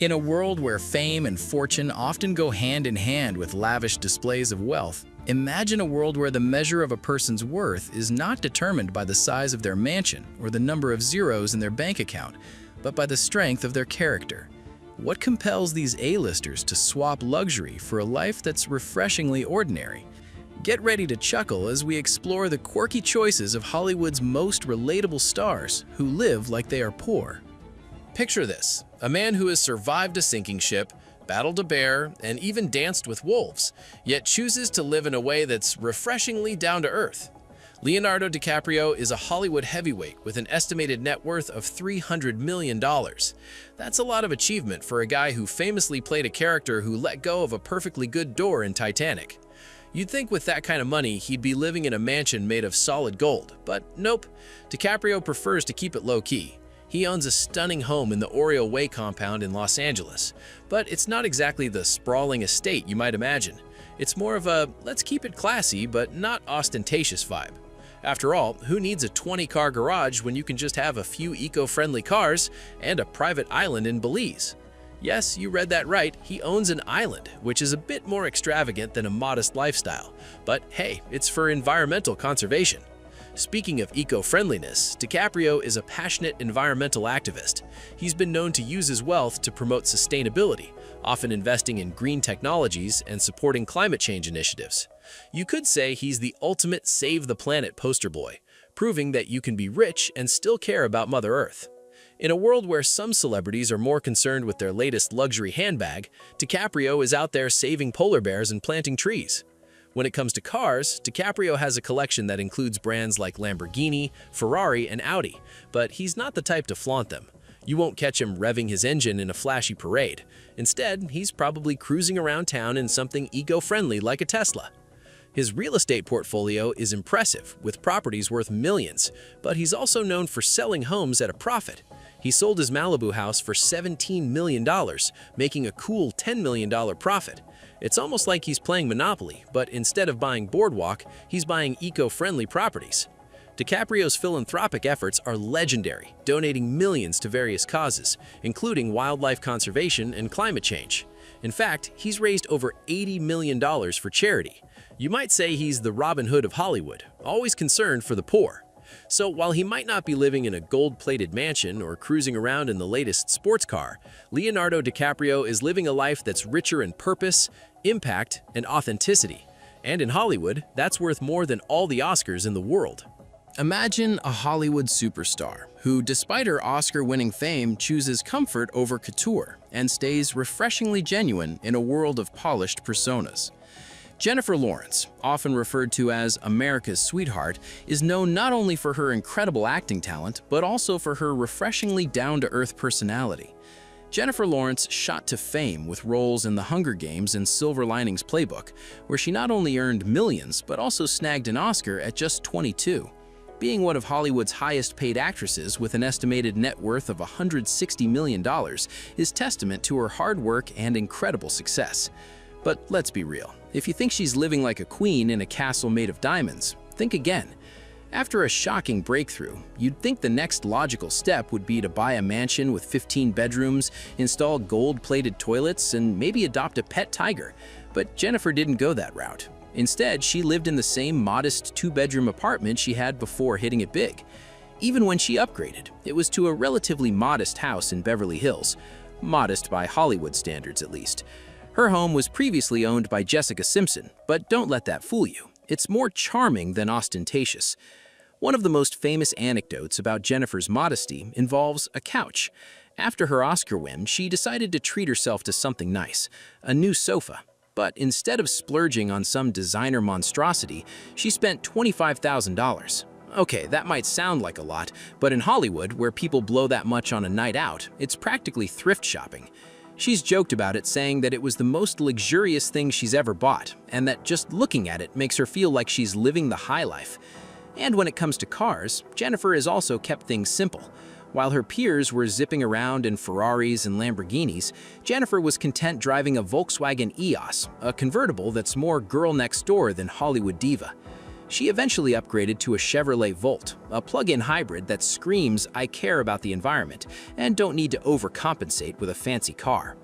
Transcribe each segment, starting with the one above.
In a world where fame and fortune often go hand in hand with lavish displays of wealth, imagine a world where the measure of a person's worth is not determined by the size of their mansion or the number of zeros in their bank account, but by the strength of their character. What compels these A-listers to swap luxury for a life that's refreshingly ordinary? Get ready to chuckle as we explore the quirky choices of Hollywood's most relatable stars who live like they are poor. Picture this: a man who has survived a sinking ship, battled a bear, and even danced with wolves, yet chooses to live in a way that's refreshingly down to earth. Leonardo DiCaprio is a Hollywood heavyweight with an estimated net worth of $300 million. That's a lot of achievement for a guy who famously played a character who let go of a perfectly good door in Titanic. You'd think with that kind of money, he'd be living in a mansion made of solid gold, but nope. DiCaprio prefers to keep it low-key. He owns a stunning home in the Oriole Way compound in Los Angeles, but it's not exactly the sprawling estate you might imagine. It's more of a let's keep it classy but not ostentatious vibe. After all, who needs a 20-car garage when you can just have a few eco-friendly cars and a private island in Belize? Yes, you read that right, he owns an island, which is a bit more extravagant than a modest lifestyle. But hey, it's for environmental conservation. Speaking of eco-friendliness, DiCaprio is a passionate environmental activist. He's been known to use his wealth to promote sustainability, often investing in green technologies and supporting climate change initiatives. You could say he's the ultimate save the planet poster boy, proving that you can be rich and still care about Mother Earth. In a world where some celebrities are more concerned with their latest luxury handbag, DiCaprio is out there saving polar bears and planting trees. When it comes to cars, DiCaprio has a collection that includes brands like Lamborghini, Ferrari, and Audi, but he's not the type to flaunt them. You won't catch him revving his engine in a flashy parade. Instead, he's probably cruising around town in something eco-friendly like a Tesla. His real estate portfolio is impressive, with properties worth millions, but he's also known for selling homes at a profit. He sold his Malibu house for $17 million, making a cool $10 million profit. It's almost like he's playing Monopoly, but instead of buying Boardwalk, he's buying eco-friendly properties. DiCaprio's philanthropic efforts are legendary, donating millions to various causes, including wildlife conservation and climate change. In fact, he's raised over $80 million for charity. You might say he's the Robin Hood of Hollywood, always concerned for the poor. So while he might not be living in a gold-plated mansion or cruising around in the latest sports car, Leonardo DiCaprio is living a life that's richer in purpose, impact, and authenticity. And in Hollywood, that's worth more than all the Oscars in the world. Imagine a Hollywood superstar who, despite her Oscar-winning fame, chooses comfort over couture and stays refreshingly genuine in a world of polished personas. Jennifer Lawrence, often referred to as America's sweetheart, is known not only for her incredible acting talent, but also for her refreshingly down-to-earth personality. Jennifer Lawrence shot to fame with roles in The Hunger Games and Silver Linings Playbook, where she not only earned millions, but also snagged an Oscar at just 22. Being one of Hollywood's highest-paid actresses with an estimated net worth of $160 million is testament to her hard work and incredible success. But let's be real. If you think she's living like a queen in a castle made of diamonds, think again. After a shocking breakthrough, you'd think the next logical step would be to buy a mansion with 15 bedrooms, install gold-plated toilets, and maybe adopt a pet tiger. But Jennifer didn't go that route. Instead, she lived in the same modest two-bedroom apartment she had before hitting it big. Even when she upgraded, it was to a relatively modest house in Beverly Hills. Modest by Hollywood standards, at least. Her home was previously owned by Jessica Simpson, but don't let that fool you. It's more charming than ostentatious. One of the most famous anecdotes about Jennifer's modesty involves a couch. After her Oscar win, she decided to treat herself to something nice, a new sofa. But instead of splurging on some designer monstrosity, she spent $25,000. Okay, that might sound like a lot, but in Hollywood, where people blow that much on a night out, it's practically thrift shopping. She's joked about it, saying that it was the most luxurious thing she's ever bought, and that just looking at it makes her feel like she's living the high life. And when it comes to cars, Jennifer has also kept things simple. While her peers were zipping around in Ferraris and Lamborghinis, Jennifer was content driving a Volkswagen EOS, a convertible that's more girl next door than Hollywood diva. She eventually upgraded to a Chevrolet Volt, a plug-in hybrid that screams, "I care about the environment and don't need to overcompensate with a fancy car."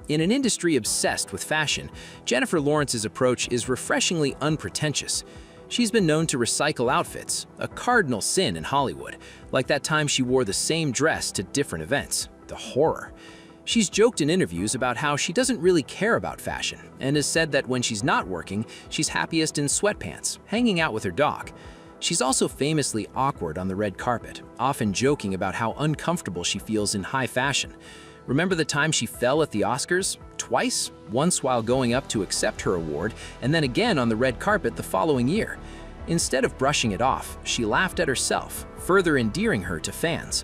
In an industry obsessed with fashion, Jennifer Lawrence's approach is refreshingly unpretentious. She's been known to recycle outfits, a cardinal sin in Hollywood, like that time she wore the same dress to different events. The horror. She's joked in interviews about how she doesn't really care about fashion, and has said that when she's not working, she's happiest in sweatpants, hanging out with her dog. She's also famously awkward on the red carpet, often joking about how uncomfortable she feels in high fashion. Remember the time she fell at the Oscars? Twice? Once while going up to accept her award, and then again on the red carpet the following year. Instead of brushing it off, she laughed at herself, further endearing her to fans.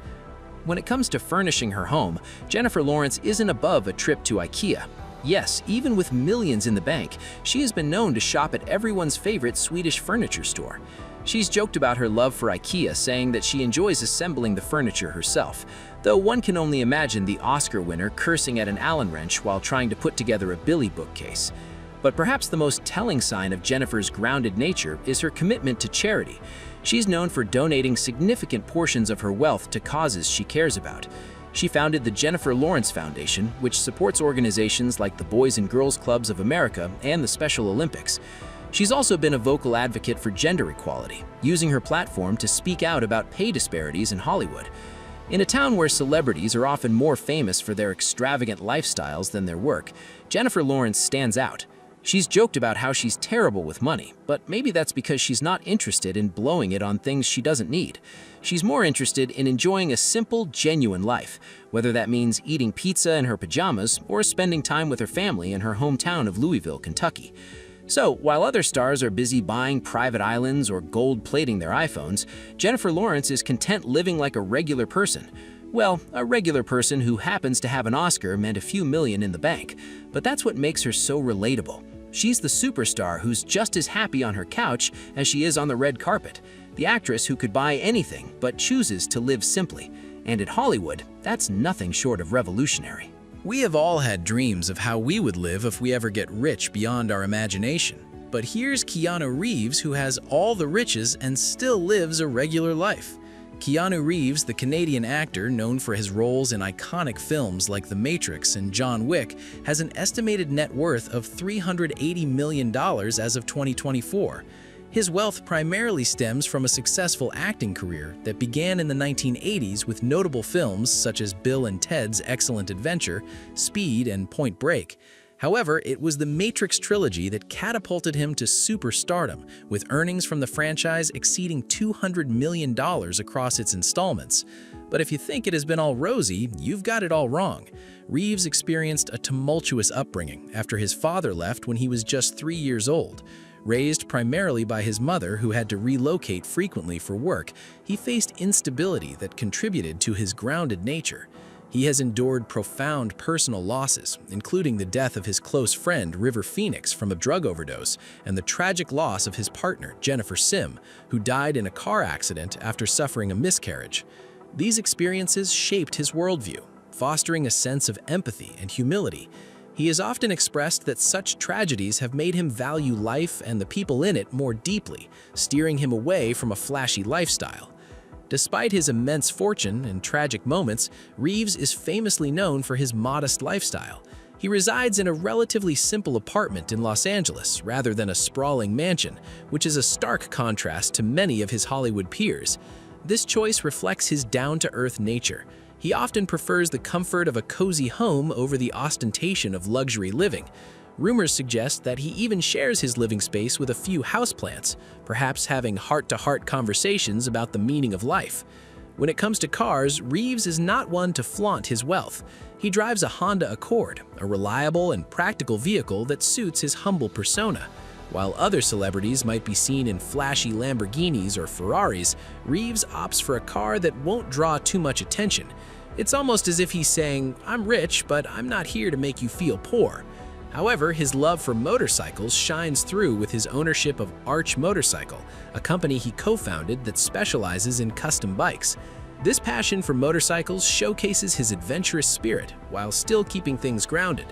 When it comes to furnishing her home, Jennifer Lawrence isn't above a trip to IKEA. Yes, even with millions in the bank, she has been known to shop at everyone's favorite Swedish furniture store. She's joked about her love for IKEA, saying that she enjoys assembling the furniture herself, though one can only imagine the Oscar winner cursing at an Allen wrench while trying to put together a Billy bookcase. But perhaps the most telling sign of Jennifer's grounded nature is her commitment to charity. She's known for donating significant portions of her wealth to causes she cares about. She founded the Jennifer Lawrence Foundation, which supports organizations like the Boys and Girls Clubs of America and the Special Olympics. She's also been a vocal advocate for gender equality, using her platform to speak out about pay disparities in Hollywood. In a town where celebrities are often more famous for their extravagant lifestyles than their work, Jennifer Lawrence stands out. She's joked about how she's terrible with money, but maybe that's because she's not interested in blowing it on things she doesn't need. She's more interested in enjoying a simple, genuine life, whether that means eating pizza in her pajamas or spending time with her family in her hometown of Louisville, Kentucky. So, while other stars are busy buying private islands or gold-plating their iPhones, Jennifer Lawrence is content living like a regular person. Well, a regular person who happens to have an Oscar and a few million in the bank. But that's what makes her so relatable. She's the superstar who's just as happy on her couch as she is on the red carpet. The actress who could buy anything but chooses to live simply. And at Hollywood, that's nothing short of revolutionary. We have all had dreams of how we would live if we ever get rich beyond our imagination. But here's Keanu Reeves, who has all the riches and still lives a regular life. Keanu Reeves, the Canadian actor known for his roles in iconic films like The Matrix and John Wick, has an estimated net worth of $380 million as of 2024. His wealth primarily stems from a successful acting career that began in the 1980s with notable films such as Bill and Ted's Excellent Adventure, Speed, and Point Break. However, it was the Matrix trilogy that catapulted him to superstardom, with earnings from the franchise exceeding $200 million across its installments. But if you think it has been all rosy, you've got it all wrong. Reeves experienced a tumultuous upbringing after his father left when he was just 3 years old. Raised primarily by his mother, who had to relocate frequently for work, he faced instability that contributed to his grounded nature. He has endured profound personal losses, including the death of his close friend River Phoenix from a drug overdose and the tragic loss of his partner Jennifer Sim, who died in a car accident after suffering a miscarriage. These experiences shaped his worldview, fostering a sense of empathy and humility. He has often expressed that such tragedies have made him value life and the people in it more deeply, steering him away from a flashy lifestyle. Despite his immense fortune and tragic moments, Reeves is famously known for his modest lifestyle. He resides in a relatively simple apartment in Los Angeles rather than a sprawling mansion, which is a stark contrast to many of his Hollywood peers. This choice reflects his down-to-earth nature. He often prefers the comfort of a cozy home over the ostentation of luxury living. Rumors suggest that he even shares his living space with a few houseplants, perhaps having heart-to-heart conversations about the meaning of life. When it comes to cars, Reeves is not one to flaunt his wealth. He drives a Honda Accord, a reliable and practical vehicle that suits his humble persona. While other celebrities might be seen in flashy Lamborghinis or Ferraris, Reeves opts for a car that won't draw too much attention. It's almost as if he's saying, "I'm rich, but I'm not here to make you feel poor." However, his love for motorcycles shines through with his ownership of Arch Motorcycle, a company he co-founded that specializes in custom bikes. This passion for motorcycles showcases his adventurous spirit while still keeping things grounded.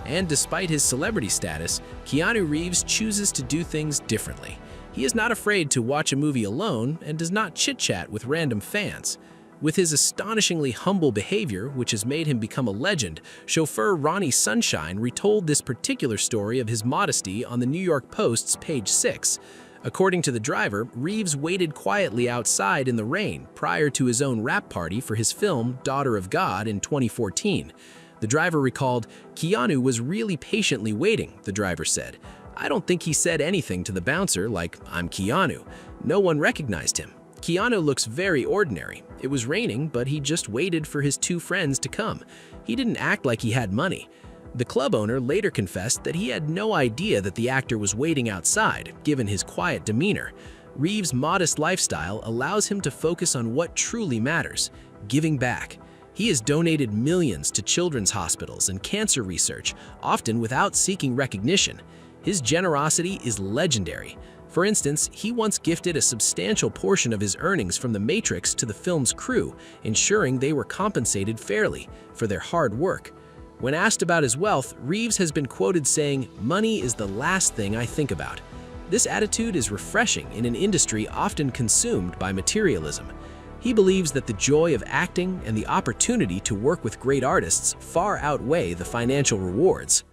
And despite his celebrity status, Keanu Reeves chooses to do things differently. He is not afraid to watch a movie alone and does not chit-chat with random fans. With his astonishingly humble behavior, which has made him become a legend, chauffeur Ronnie Sunshine retold this particular story of his modesty on the New York Post's page 6. According to the driver, Reeves waited quietly outside in the rain prior to his own rap party for his film Daughter of God in 2014. The driver recalled, "Keanu was really patiently waiting," the driver said. "I don't think he said anything to the bouncer like, 'I'm Keanu.' No one recognized him. Keanu looks very ordinary. It was raining, but he just waited for his two friends to come. He didn't act like he had money." The club owner later confessed that he had no idea that the actor was waiting outside, given his quiet demeanor. Reeves' modest lifestyle allows him to focus on what truly matters, giving back. He has donated millions to children's hospitals and cancer research, often without seeking recognition. His generosity is legendary. For instance, he once gifted a substantial portion of his earnings from The Matrix to the film's crew, ensuring they were compensated fairly for their hard work. When asked about his wealth, Reeves has been quoted saying, "Money is the last thing I think about." This attitude is refreshing in an industry often consumed by materialism. He believes that the joy of acting and the opportunity to work with great artists far outweigh the financial rewards.